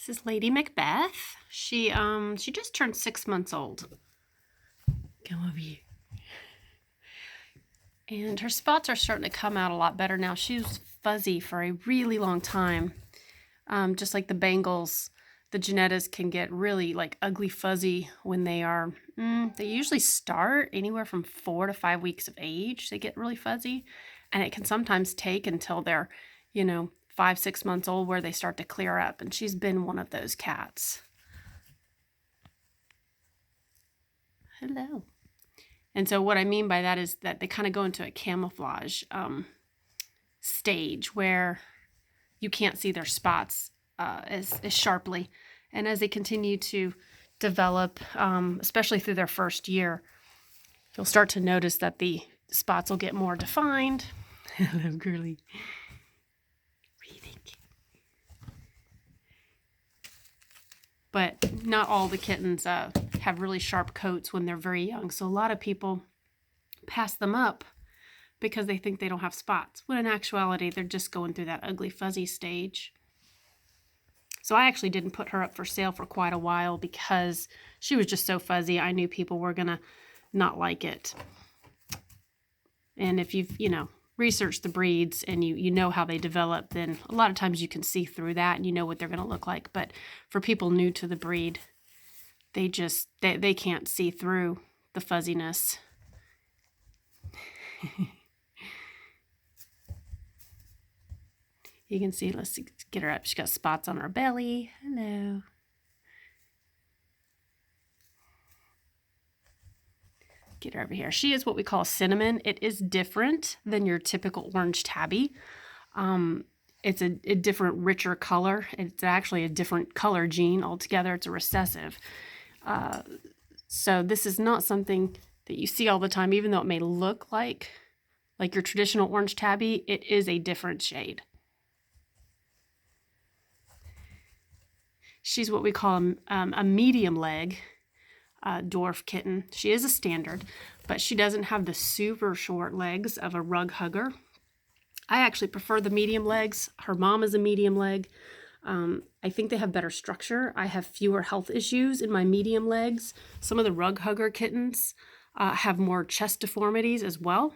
This is Lady Macbeth. She just turned 6 months old. Come over here. And her spots are starting to come out a lot better now. She was fuzzy for a really long time. Just like the Bengals, the Janettas can get really like ugly fuzzy when they are, they usually start anywhere from 4 to 5 weeks of age. They get really fuzzy, and it can sometimes take until they're, 5, 6 months old where they start to clear up. And she's been one of those cats. Hello. And so what I mean by that is that they kind of go into a camouflage stage where you can't see their spots as sharply. And as they continue to develop, especially through their first year, you'll start to notice that the spots will get more defined. Hello, girly. Breathing. But not all the kittens have really sharp coats when they're very young. So a lot of people pass them up because they think they don't have spots, when in actuality, they're just going through that ugly fuzzy stage. So I actually didn't put her up for sale for quite a while because she was just so fuzzy. I knew people were going to not like it. And if you've, researched the breeds and you know how they develop, then a lot of times you can see through that and you know what they're going to look like. But for people new to the breed, they can't see through the fuzziness. You can see, let's get her up. She's got spots on her belly. Hello. Get her over here. She is what we call a cinnamon. It is different than your typical orange tabby. It's a different, richer color. It's actually a different color gene altogether. It's a recessive. So this is not something that you see all the time, even though it may look like your traditional orange tabby. It is a different shade. She's what we call a medium leg dwarf kitten. She is a standard, but she doesn't have the super short legs of a rug hugger. I actually prefer the medium legs. Her mom is a medium leg. I think they have better structure. I have fewer health issues in my medium legs. Some of the rug hugger kittens have more chest deformities as well,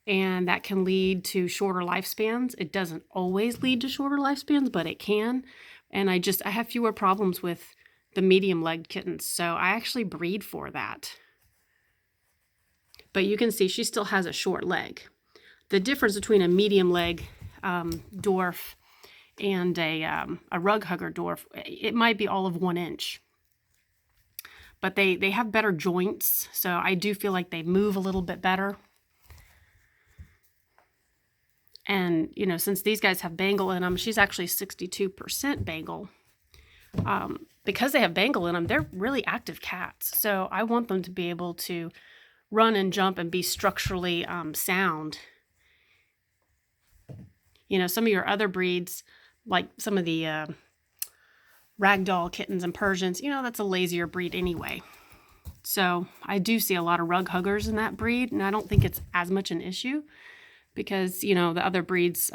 and that can lead to shorter lifespans. It doesn't always lead to shorter lifespans, but it can. And I have fewer problems with the medium-legged kittens, so I actually breed for that. But you can see she still has a short leg. The difference between a medium-leg dwarf and a rug hugger dwarf, it might be all of 1 inch. But they have better joints, so I do feel like they move a little bit better. And, since these guys have Bengal in them, she's actually 62% Bengal. Because they have Bengal in them, they're really active cats. So I want them to be able to run and jump and be structurally sound. Some of your other breeds, like some of the ragdoll kittens and Persians, that's a lazier breed anyway. So I do see a lot of rug huggers in that breed, and I don't think it's as much an issue because, the other breeds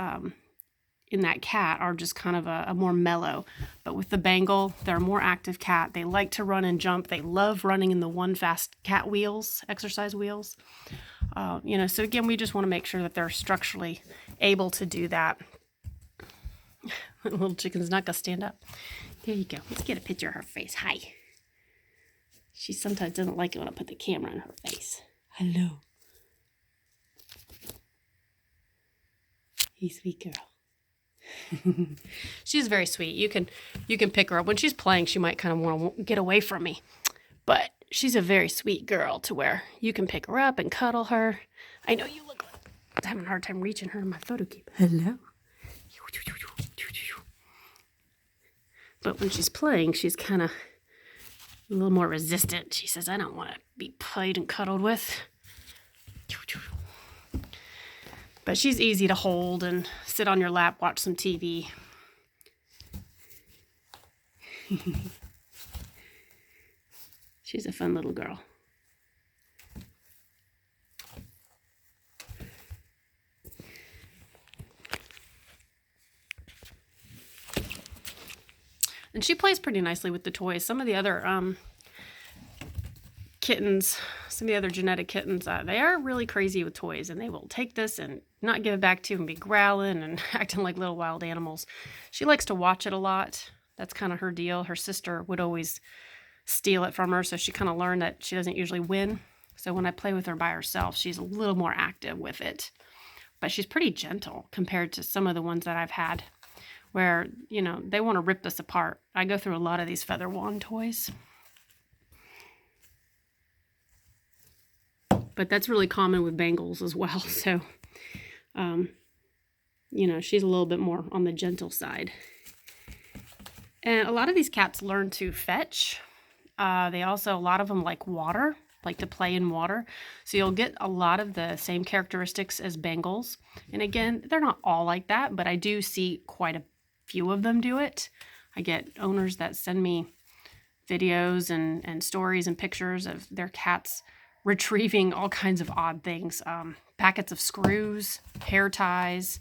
in that cat are just kind of a more mellow. But with the Bengal, they're a more active cat. They like to run and jump. They love running in the one fast cat wheels, exercise wheels. So again, we just want to make sure that they're structurally able to do that. Little chicken's not going to stand up. There you go. Let's get a picture of her face. Hi. She sometimes doesn't like it when I put the camera on her face. Hello. You sweet girl. She's very sweet. You can pick her up. When she's playing, she might kind of want to get away from me. But she's a very sweet girl to where you can pick her up and cuddle her. I know you look like I'm having a hard time reaching her in my photo cube. Hello. But when she's playing, she's kind of a little more resistant. She says, I don't want to be played and cuddled with. But she's easy to hold and sit on your lap, watch some TV. She's a fun little girl. And she plays pretty nicely with the toys. Some of the other kittens, some of the other genetic kittens, they are really crazy with toys, and they will take this and not give it back to you and be growling and acting like little wild animals. She likes to watch it a lot. That's kind of her deal. Her sister would always steal it from her, so she kind of learned that she doesn't usually win. So when I play with her by herself, she's a little more active with it. But she's pretty gentle compared to some of the ones that I've had where, you know, they want to rip this apart. I go through a lot of these feather wand toys. But that's really common with Bengals as well. So, you know, she's a little bit more on the gentle side. And a lot of these cats learn to fetch. They also, a lot of them like water, like to play in water. So you'll get a lot of the same characteristics as Bengals. And again, they're not all like that, but I do see quite a few of them do it. I get owners that send me videos and stories and pictures of their cats retrieving all kinds of odd things. Packets of screws, hair ties,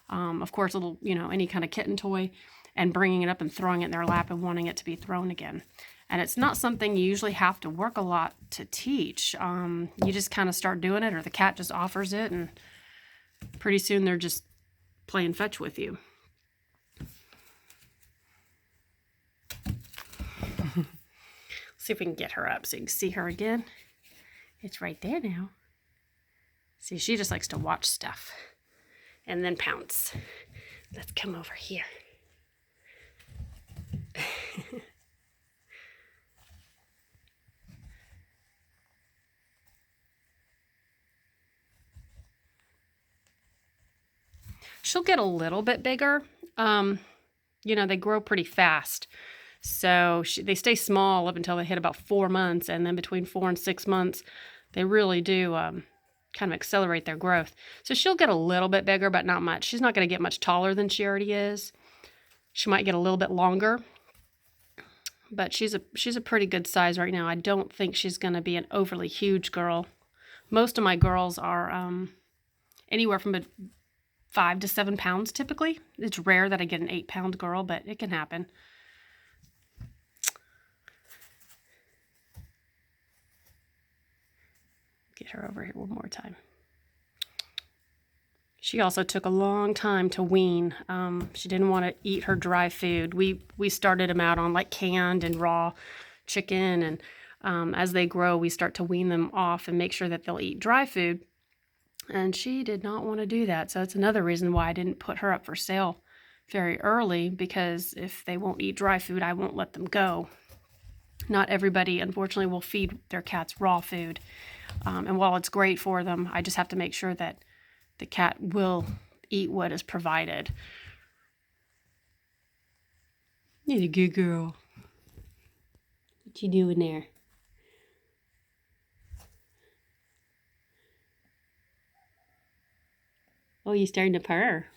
of course, little, you know, any kind of kitten toy, and bringing it up and throwing it in their lap and wanting it to be thrown again. And it's not something you usually have to work a lot to teach. You just kind of start doing it, or the cat just offers it, and pretty soon they're just playing fetch with you. See if we can get her up so you can see her again. It's right there now. See, she just likes to watch stuff and then pounce. Let's come over here. She'll get a little bit bigger. You know, they grow pretty fast. So they stay small up until they hit about 4 months. And then between 4 and 6 months, they really do kind of accelerate their growth. So she'll get a little bit bigger, but not much. She's not going to get much taller than she already is. She might get a little bit longer. But she's a pretty good size right now. I don't think she's going to be an overly huge girl. Most of my girls are anywhere from 5 to 7 pounds typically. It's rare that I get an 8-pound girl, but it can happen. Get her over here one more time. She also took a long time to wean. She didn't want to eat her dry food. We started them out on like canned and raw chicken, and as they grow, we start to wean them off and make sure that they'll eat dry food. And she did not want to do that. So that's another reason why I didn't put her up for sale very early, because if they won't eat dry food, I won't let them go. Not everybody, unfortunately, will feed their cats raw food. And while it's great for them, I just have to make sure that the cat will eat what is provided. You're a good girl. What you doing there? Oh, you're starting to purr.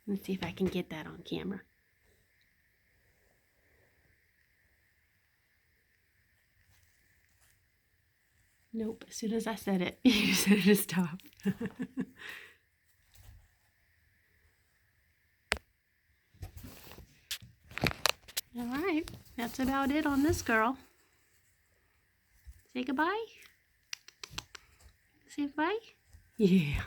Let's see if I can get that on camera. Nope, as soon as I said it, you said to stop. All right, that's about it on this girl. Say goodbye. Say bye. Yeah.